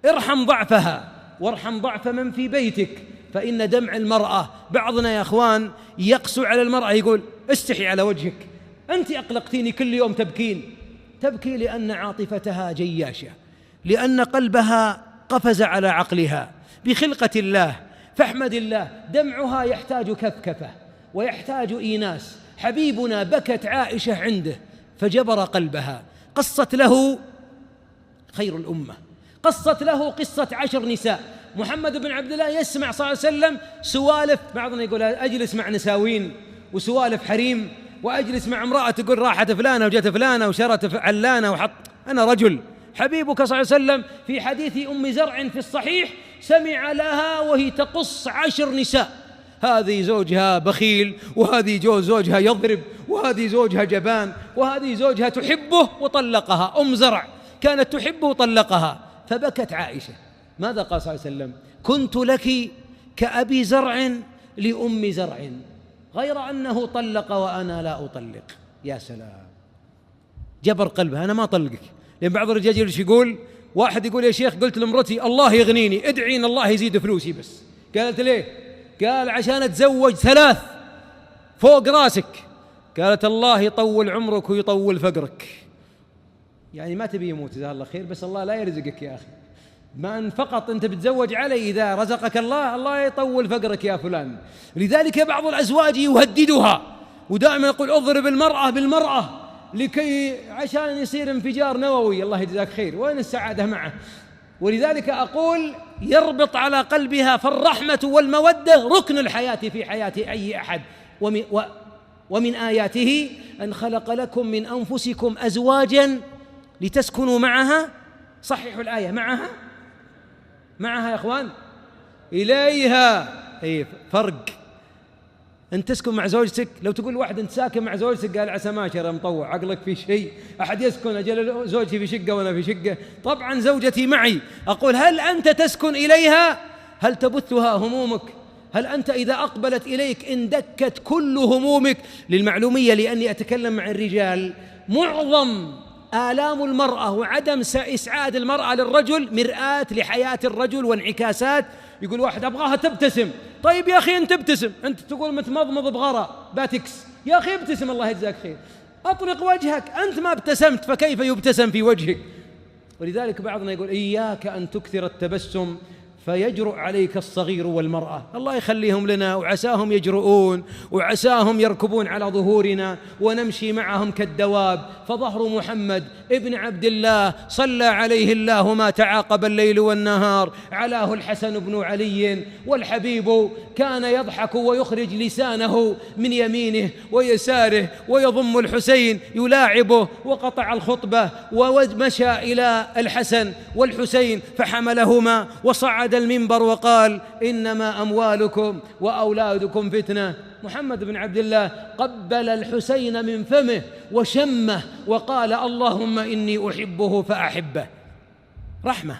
ارحم ضعفها وارحم ضعف من في بيتك، فإن دمع المرأة، بعضنا يا أخوان يقسو على المرأة يقول استحي على وجهك، أنت أقلقتيني كل يوم تبكين. تبكي لأن عاطفتها جياشة، لأن قلبها قفز على عقلها بخلقة الله، فاحمد الله. دمعها يحتاج كفكفة ويحتاج إيناس. حبيبنا بكت عائشة عنده فجبر قلبها، قصت له خير الأمة، قصت له قصة 10 نساء. محمد بن عبد الله يسمع صلى الله عليه وسلم سوالف، بعضنا يقول أجلس مع نساوين وسوالف حريم، وأجلس مع امرأة تقول راحت فلانة وجت فلانة وشرت علانة وحط. أنا رجل. حبيبك صلى الله عليه وسلم في حديث أم زرع في الصحيح سمع لها وهي تقص 10 نساء، هذه زوجها بخيل، وهذه زوجها يضرب، وهذه زوجها جبان، وهذه زوجها تحبه وطلقها. أم زرع كانت تحبه وطلقها، فبكت عائشة. ماذا قال صلى الله عليه وسلم؟ كنت لك كأبي زرع لأم زرع، غير أنه طلق وأنا لا أطلق. يا سلام، جبر قلبها، أنا ما أطلقك. لأن بعض الرجال يجلس يقول، واحد يقول يا شيخ قلت لامرتي الله يغنيني، ادعين الله يزيد فلوسي بس. قالت ليه؟ قال عشان أتزوج 3 فوق راسك. قالت الله يطول عمرك ويطول فقرك. يعني ما تبي يموت جزاه الله خير، بس الله لا يرزقك يا أخي، ما أن فقط أنت بتزوج علي، إذا رزقك الله يطول فقرك يا فلان. لذلك بعض الأزواج يهددها ودائما يقول اضرب المرأة بالمرأة لكي عشان يصير انفجار نووي. الله يجزاك خير، وين السعادة معه؟ ولذلك أقول يربط على قلبها، فالرحمة والمودة ركن الحياة في حياة أي أحد. ومن آياته أن خلق لكم من أنفسكم أزواجا لتسكنوا معها. صححوا الآية، معها يا أخوان، إليها. أي فرق أن تسكن مع زوجتك. لو تقول واحد أنت ساكن مع زوجتك، قال عسى ماشر مطوع عقلك في شيء، أحد يسكن أجل زوجتي في شقة وأنا في شقة. طبعا زوجتي معي. أقول هل أنت تسكن إليها؟ هل تبثها همومك؟ هل أنت إذا أقبلت إليك اندكت كل همومك؟ للمعلومية، لأني أتكلم مع الرجال، معظم آلام المرأة وعدم إسعاد المرأة للرجل مرآة لحياة الرجل وانعكاسات. يقول واحد أبغاها تبتسم، طيب يا أخي أنت ابتسم، أنت تقول متمضمض بغراء باتكس، يا أخي ابتسم الله يجزاك خير، أطلق وجهك، أنت ما ابتسمت فكيف يبتسم في وجهك؟ ولذلك بعضنا يقول إياك أن تكثر التبسم فيجرؤ عليك الصغير والمرأة. الله يخليهم لنا، وعساهم يجرؤون، وعساهم يركبون على ظهورنا ونمشي معهم كالدواب. فظهر محمد ابن عبد الله صلى عليه الله ما تعاقب الليل والنهار، علاه الحسن بن علي، والحبيب كان يضحك ويخرج لسانه من يمينه ويساره ويضم الحسين يلاعبه، وقطع الخطبة ومشى إلى الحسن والحسين فحملهما وصعد المنبر وقال إنما أموالكم وأولادكم فتنة. محمد بن عبد الله قبل الحسين من فمه وشمه وقال اللهم إني أحبه فأحبه. رحمة.